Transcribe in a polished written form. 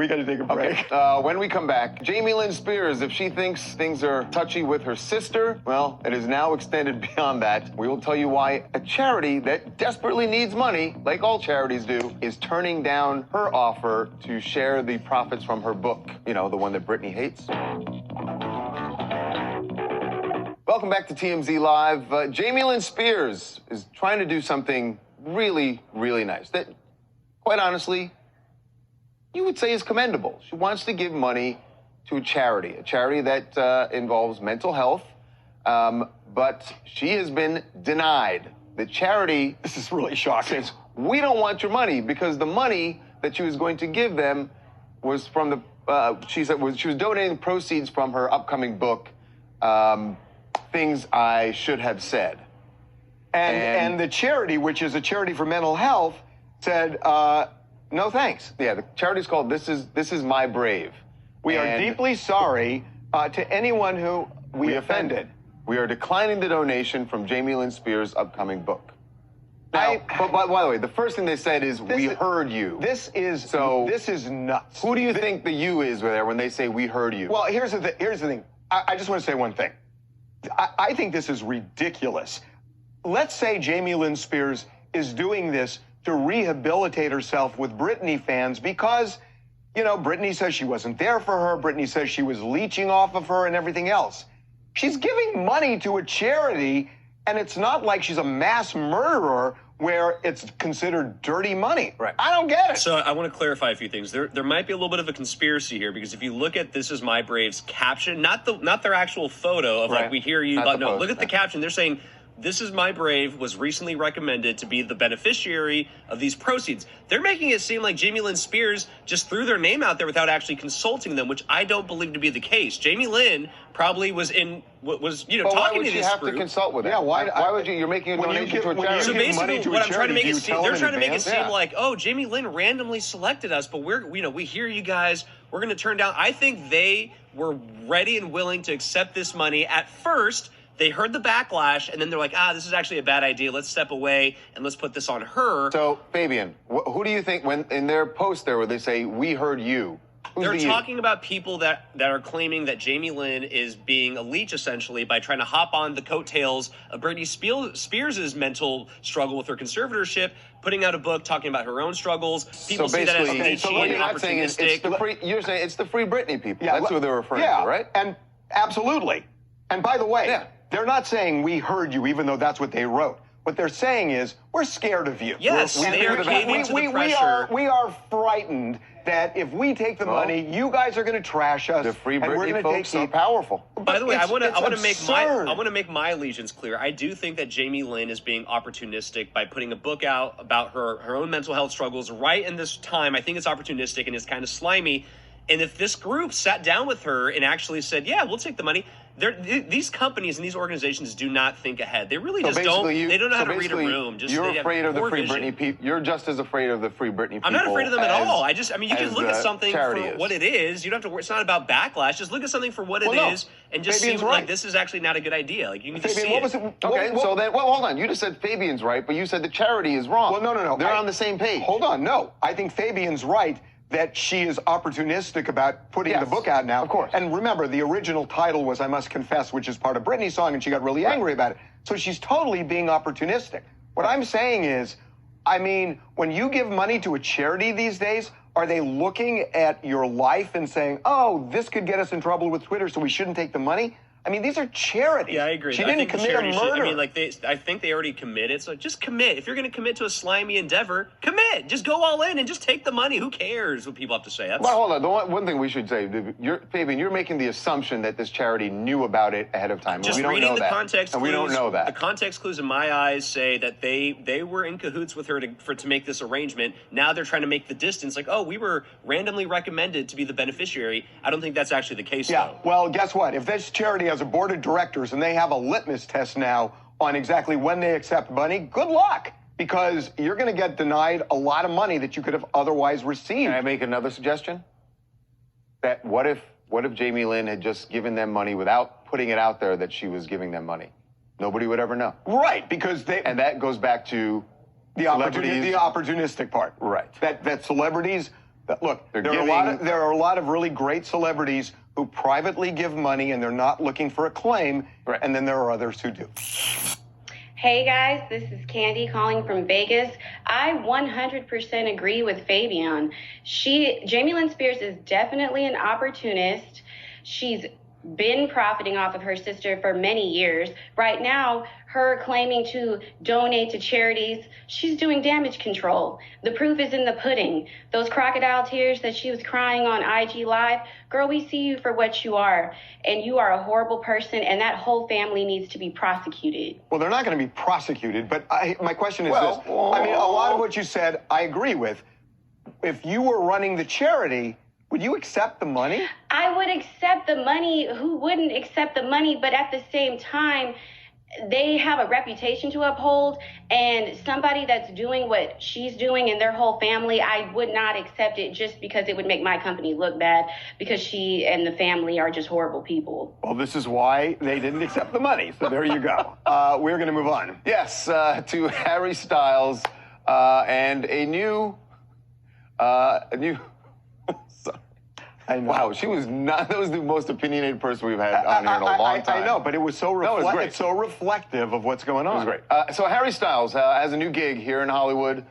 We got to take a break. Okay. When we come back, Jamie Lynn Spears, if she thinks things are touchy with her sister, well, it is now extended beyond that. We will tell you why a charity that desperately needs money, like all charities do, is turning down her offer to share the profits from her book. You know, the one that Britney hates. Welcome back to TMZ Live. Jamie Lynn Spears is trying to do something really, really nice that, quite honestly, you would say is commendable. She wants to give money to a charity that involves mental health, but she has been denied. The charity, This is really shocking. says, we don't want your money, because the money that she was going to give them was from the, she said she was donating proceeds from her upcoming book, Things I Should Have Said. And the charity, which is a charity for mental health, said, no thanks. Yeah, the charity's called This Is My Brave. We are And deeply sorry to anyone who we offended. We are declining the donation from Jamie Lynn Spears' upcoming book. Now, but by the way, the first thing they said is, we heard you. This is nuts. Who do you think the you is there when they say we heard you? Well, here's the thing. I just want to say one thing. I think this is ridiculous. Let's say Jamie Lynn Spears is doing this to rehabilitate herself with Britney fans because, you know, Britney says she wasn't there for her. Britney says she was leeching off of her and everything else. She's giving money to a charity, and it's not like she's a mass murderer where it's considered dirty money. Right. I don't get it. So I want to clarify a few things. There might be a little bit of a conspiracy here, because if you look at This Is My Brave's caption, not their actual photo of like, we hear you, but no, look at the caption. They're saying, This Is My Brave was recently recommended to be the beneficiary of these proceeds. They're making it seem like Jamie Lynn Spears just threw their name out there without actually consulting them, which I don't believe to be the case. Jamie Lynn probably was talking to this group. Why would you have to consult with them? Yeah, why would you? You're making a donation to a charity. So basically, what I'm trying to make it seem, they're trying to make it seem Yeah. like, oh, Jamie Lynn randomly selected us, but we hear you guys. We're going to turn down. I think they were ready and willing to accept this money at first. They heard the backlash, and then they're like, this is actually a bad idea. Let's step away, and let's put this on her. So, Fabian, who do you think, when in their post there where they say, we heard you, who's They're the you? talking about people that are claiming that Jamie Lynn is being a leech, essentially, by trying to hop on the coattails of Britney Spears' mental struggle with her conservatorship, putting out a book talking about her own struggles. People see that as leechy so what and you're not saying is you're saying it's the Free Britney people. Yeah, That's who they're referring to, right? And absolutely. And by the way, they're not saying we heard you, even though that's what they wrote. What they're saying is, we're scared of you. Yes, they are caving to the pressure. We are frightened that if we take the money, you guys are going to trash us. The Free and we're Britney gonna folks take are powerful. By the way, I want to absurd. make my allegiance clear. I do think that Jamie Lynn is being opportunistic by putting a book out about her own mental health struggles right in this time. I think it's opportunistic and it's kind of slimy. And if this group sat down with her and actually said, yeah, we'll take the money, these companies and these organizations do not think ahead. They really just don't. They don't know how to read a room. You're afraid of the Free Britney people. You're just as afraid of the Free Britney people. I'm not afraid of them at all. You can look at something for what it is. You don't have to worry. It's not about backlash. Just look at something for what it is and just see like this is actually not a good idea. Like you can just see it. Okay, so then, hold on. You just said Fabian's right, but you said the charity is wrong. Well, no. They're on the same page. Hold on, no. I think Fabian's right that she is opportunistic about putting the book out now. Of course. And remember, the original title was I Must Confess, which is part of Britney's song, and she got really angry about it. So she's totally being opportunistic. What I'm saying is, I mean, when you give money to a charity these days, are they looking at your life and saying, oh, this could get us in trouble with Twitter, so we shouldn't take the money? I mean, these are charities. Yeah, I agree. She didn't commit a murder. I think they already committed. So just commit. If you're going to commit to a slimy endeavor, commit. Just go all in and just take the money. Who cares what people have to say? But hold on. The one thing we should say, Fabian, you're making the assumption that this charity knew about it ahead of time. Just we don't reading know the that. context and clues, we don't know that. The context clues in my eyes say that they were in cahoots with her to make this arrangement. Now they're trying to make the distance like, oh, we were randomly recommended to be the beneficiary. I don't think that's actually the case, though. Well, guess what? If this charity has a board of directors and they have a litmus test now on exactly when they accept money, good luck, because you're going to get denied a lot of money that you could have otherwise received. Can I make another suggestion? That what if Jamie Lynn had just given them money without putting it out there that she was giving them money? Nobody would ever know. Right, because and that goes back to the opportunistic part. Right. That celebrities, Look, there are a lot of really great celebrities who privately give money and they're not looking for acclaim, and then there are others who do. Hey guys, this is Candy calling from Vegas. I 100% agree with Fabian. Jamie Lynn Spears is definitely an opportunist. She's been profiting off of her sister for many years. Right now, her claiming to donate to charities, she's doing damage control. The proof is in the pudding. Those crocodile tears that she was crying on IG Live, girl, we see you for what you are. And you are a horrible person, and that whole family needs to be prosecuted. Well, they're not going to be prosecuted, but my question is this. I mean, a lot of what you said, I agree with. If you were running the charity, would you accept the money? I would accept the money. Who wouldn't accept the money? But at the same time, they have a reputation to uphold, and somebody that's doing what she's doing and their whole family, I would not accept it just because it would make my company look bad, because she and the family are just horrible people. Well, this is why they didn't accept the money. So there you go. We're going to move on. Yes, to Harry Styles and a new. Wow, she was not. That was the most opinionated person we've had on here in a long time. I know, but it was so it's so reflective of what's going on. It was great. So Harry Styles has a new gig here in Hollywood.